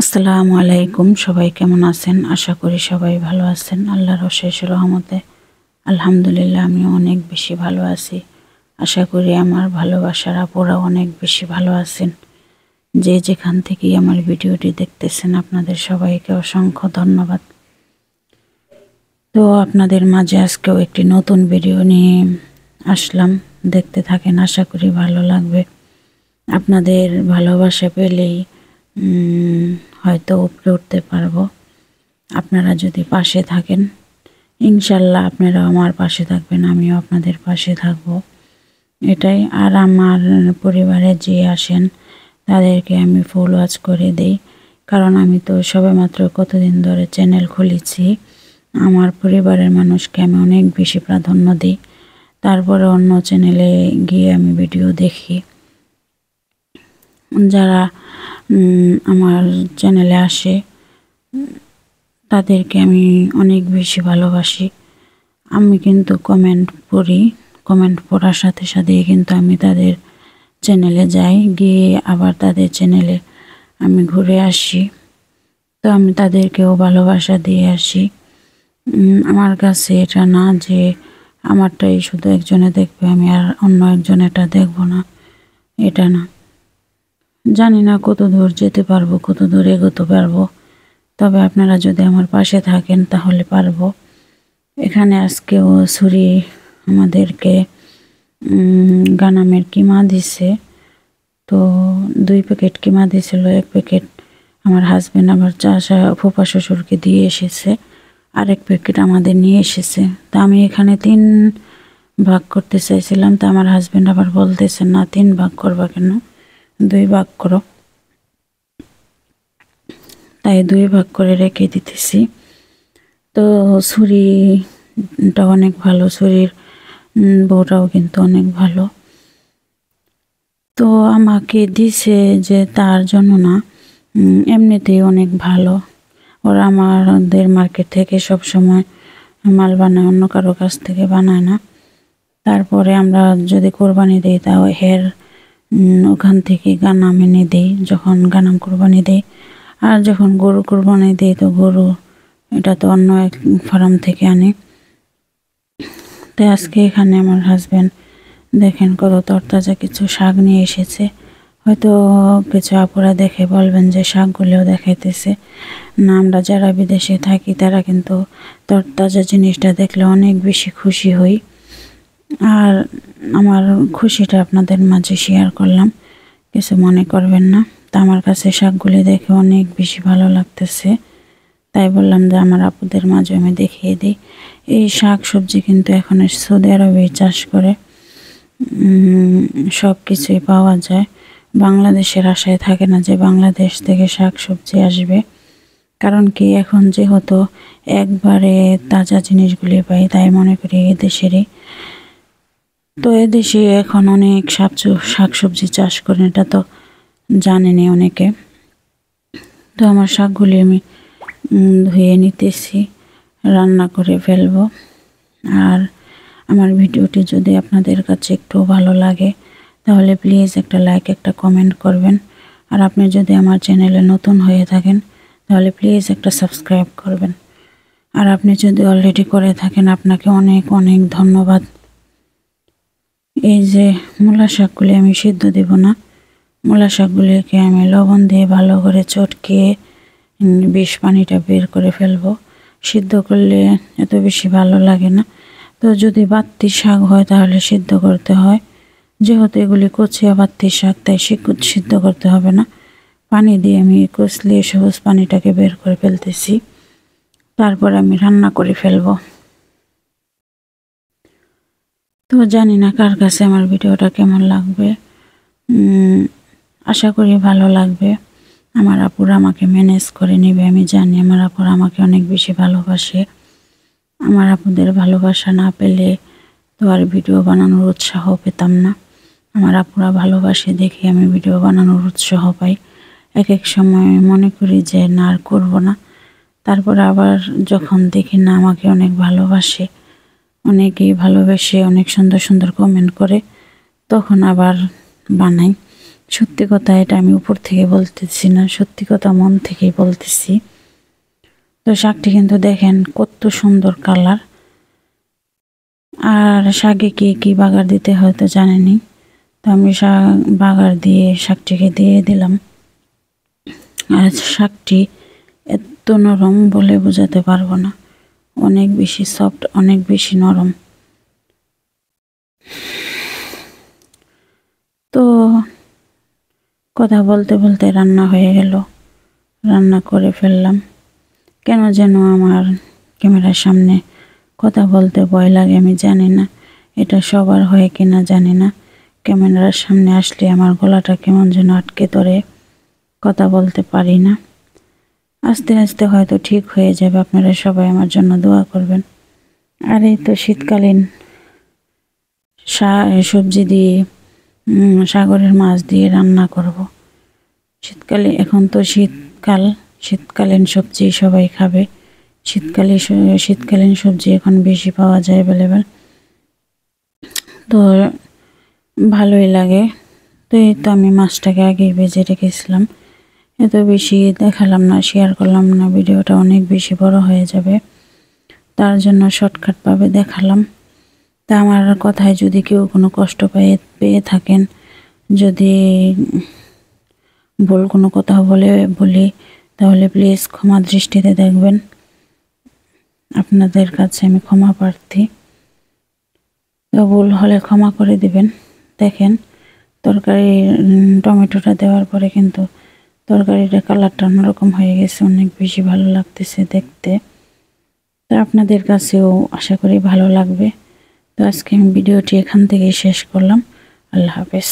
আসসালামু আলাইকুম। সবাই কেমন আছেন? আশা করি সবাই ভালো আছেন। আল্লাহর অশেষ রহমতে আলহামদুলিল্লাহ আমি অনেক বেশি ভালো আছি। আশা করি আমার ভালোবাসার আপুরা অনেক বেশি ভালো আছেন। যে যেখান থেকেই আমার ভিডিওটি দেখতেছেন আপনাদের সবাইকে অসংখ্য ধন্যবাদ। তো আপনাদের মাঝে আজকেও একটি নতুন ভিডিও নিয়ে আসলাম। দেখতে থাকেন, আশা করি ভালো লাগবে। আপনাদের ভালোবাসা পেলেই হয়তো উপরে উঠতে পারবো। আপনারা যদি পাশে থাকেন, ইনশাল্লাহ আপনারা আমার পাশে থাকবেন, আমিও আপনাদের পাশে থাকবো, এটাই। আর আমার পরিবারে যে আসেন তাদেরকে আমি ফুল ওয়াচ করে দেই, কারণ আমি তো সবেমাত্র কতদিন ধরে চ্যানেল খুলেছি। আমার পরিবারের মানুষকে আমি অনেক বেশি প্রাধান্য দিই, তারপরে অন্য চ্যানেলে গিয়ে আমি ভিডিও দেখি। যারা আমার চ্যানেলে আসে তাদেরকে আমি অনেক বেশি ভালোবাসি। আমি কিন্তু কমেন্ট পড়ি, কমেন্ট পড়ার সাথে সাথেই কিন্তু আমি তাদের চ্যানেলে যাই, গিয়ে আবার তাদের চ্যানেলে আমি ঘুরে আসি। তো আমি তাদেরকেও ভালোবাসা দিয়ে আসি। আমার কাছে এটা না যে আমারটাই শুধু একজনে দেখবে, আমি আর অন্য একজন এটা দেখব না, এটা না। জানি না কত দূর যেতে পারবো, কত দূর এগোতে পারবো, তবে আপনারা যদি আমার পাশে থাকেন তাহলে পারবো। এখানে আজকেও ছুরি আমাদেরকে গানামের কিমা দিছে। তো 2 প্যাকেট কিমা দিয়েছিল, 1 প্যাকেট আমার হাজব্যান্ড আমার ফুফা শ্বশুরকে দিয়ে এসেছে, আর 1 প্যাকেট আমাদের নিয়ে এসেছে। তা আমি এখানে 3 ভাগ করতে চাইছিলাম, তা আমার হাজব্যান্ড আবার বলতেছে না 3 ভাগ করবা কেন, 2 ভাগ করো। তাই 2 ভাগ করে রেখে দিতেছি। তো ছুরিটা অনেক ভালো, ছুরির বউটাও কিন্তু অনেক ভালো। তো আমাকে দিছে যে তার জন্য না, এমনিতেই অনেক ভালো। ওরা আমাদের মার্কেট থেকে সব সময় মাল বানায়, অন্য কারো কাছ থেকে বানায় না। তারপরে আমরা যদি কোরবানি দিই তাও ওখান থেকে গানাম এনে দিই, যখন গানাম কোরবানি দিই। আর যখন গরু কোরবানি দিই তো গরু এটা তো অন্য এক ফার্ম থেকে আনি। তো আজকে এখানে আমার হাজব্যান্ড দেখেন কত তরতাজা কিছু শাক নিয়ে এসেছে। হয়তো কিছু আপুরা দেখে বলবেন যে শাকগুলোও দেখাইতেছে না। আমরা যারা বিদেশে থাকি তারা কিন্তু তরতাজা জিনিসটা দেখলে অনেক বেশি খুশি হই। আর আমার খুশিটা আপনাদের মাঝে শেয়ার করলাম, কিছু মনে করবেন না। তা আমার কাছে শাকগুলি দেখে অনেক বেশি ভালো লাগতেছে, তাই বললাম যে আমার আপুদের মাঝে আমি দেখিয়ে দিই। এই শাক সবজি কিন্তু এখন সৌদি আরবে চাষ করে, সব কিছুই পাওয়া যায়। বাংলাদেশের আশায় থাকে না যে বাংলাদেশ থেকে শাক সবজি আসবে, কারণ কি এখন যেহেতু একবারে তাজা জিনিসগুলি পাই, তাই মনে করি এদেশেরই। তো এদেশে এখন অনেক শাক সবজি চাষ করেন, এটা তো জানেনি অনেকে। তো আমার শাকগুলি আমি ধুয়ে নিতেছি, রান্না করে ফেলবো। আর আমার ভিডিওটি যদি আপনাদের কাছে একটু ভালো লাগে তাহলে প্লিজ একটা লাইক, একটা কমেন্ট করবেন। আর আপনি যদি আমার চ্যানেলে নতুন হয়ে থাকেন তাহলে প্লিজ একটা সাবস্ক্রাইব করবেন। আর আপনি যদি অলরেডি করে থাকেন আপনাকে অনেক অনেক ধন্যবাদ। এই যে মূলা শাকগুলি আমি সিদ্ধ দেব না, মূলা শাকগুলিকে আমি লবণ দিয়ে ভালো করে চটকিয়ে বিষ পানিটা বের করে ফেলবো। সিদ্ধ করলে এত বেশি ভালো লাগে না। তো যদি বাত্তি শাক হয় তাহলে সিদ্ধ করতে হয়, যেহেতু এগুলি কচিয়া বাত্তি শাক তাই সিদ্ধ করতে হবে না। পানি দিয়ে আমি কচলিয়ে সবুজ পানিটাকে বের করে ফেলতেছি, তারপর আমি রান্না করে ফেলবো। তো জানি না কার কাছে আমার ভিডিওটা কেমন লাগবে, আশা করি ভালো লাগবে। আমার আপুরা আমাকে ম্যানেজ করে নেবে, আমি জানি আমার আপুরা আমাকে অনেক বেশি ভালোবাসে। আমার আপুদের ভালোবাসা না পেলে তো আর ভিডিও বানানোর উৎসাহ পেতাম না। আমার আপুরা ভালোবাসে দেখে আমি ভিডিও বানানোর উৎসাহ পাই। এক এক সময় মনে করি যে না আর করবো না, তারপর আবার যখন দেখি না আমাকে অনেক ভালোবাসে, অনেকেই ভালোবেসে অনেক সুন্দর সুন্দর কমেন্ট করে, তখন আবার বানাই। সত্যি কথা, এটা আমি উপর থেকে বলতেছি না, সত্যি কথা মন থেকেই বলতেছি। তো শাকটি কিন্তু দেখেন কত সুন্দর কালার। আর শাকে কি কি বাগার দিতে হয়তো জানেনি, তো আমি শাক বাগার দিয়ে শাকটিকে দিয়ে দিলাম। আর শাকটি এত নরম বলে বোঝাতে পারবো না, অনেক বেশি সফট, অনেক বেশি নরম। তো কথা বলতে বলতে রান্না হয়ে গেল, রান্না করে ফেললাম। কেন যেন আমার ক্যামেরার সামনে কথা বলতে ভয় লাগে, আমি জানি না এটা সবার হয় কিনা জানি না। ক্যামেরার সামনে আসলে আমার গলাটা কেমন যেন আটকে ধরে, কথা বলতে পারি না। আস্তে আস্তে হয়তো ঠিক হয়ে যাবে, আপনারা সবাই আমার জন্য দোয়া করবেন। আর এই তো শীতকালীন সবজি দিয়ে সাগরের মাছ দিয়ে রান্না করব। শীতকালে এখন তো শীতকাল, শীতকালীন সবজি সবাই খাবে। শীতকালীন সবজি এখন বেশি পাওয়া যায় অ্যাভেলেবেল, তো ভালোই লাগে। তো এই তো আমি মাছটাকে আগেই ভেজে রেখেছিলাম, এত বেশি দেখালাম না, শেয়ার করলাম না, ভিডিওটা অনেক বেশি বড় হয়ে যাবে, তার জন্য শর্টকাটভাবে দেখালাম। তা আমার কথায় যদি কেউ কোনো কষ্ট পেয়ে থাকেন, যদি ভুল কোনো কথা বলি, তাহলে প্লিজ ক্ষমা দৃষ্টিতে দেখবেন। আপনাদের কাছে আমি ক্ষমা প্রার্থী, তো ভুল হলে ক্ষমা করে দিবেন। দেখেন তরকারি টমেটোটা দেওয়ার পরে কিন্তু তরকারিটা কালারটা অন্যরকম হয়ে গেছে, অনেক বেশি ভালো লাগতেছে দেখতে। তো আপনাদের কাছেও আশা করি ভালো লাগবে। তো আজকে আমি ভিডিওটি এখান থেকেই শেষ করলাম। আল্লাহ হাফেজ।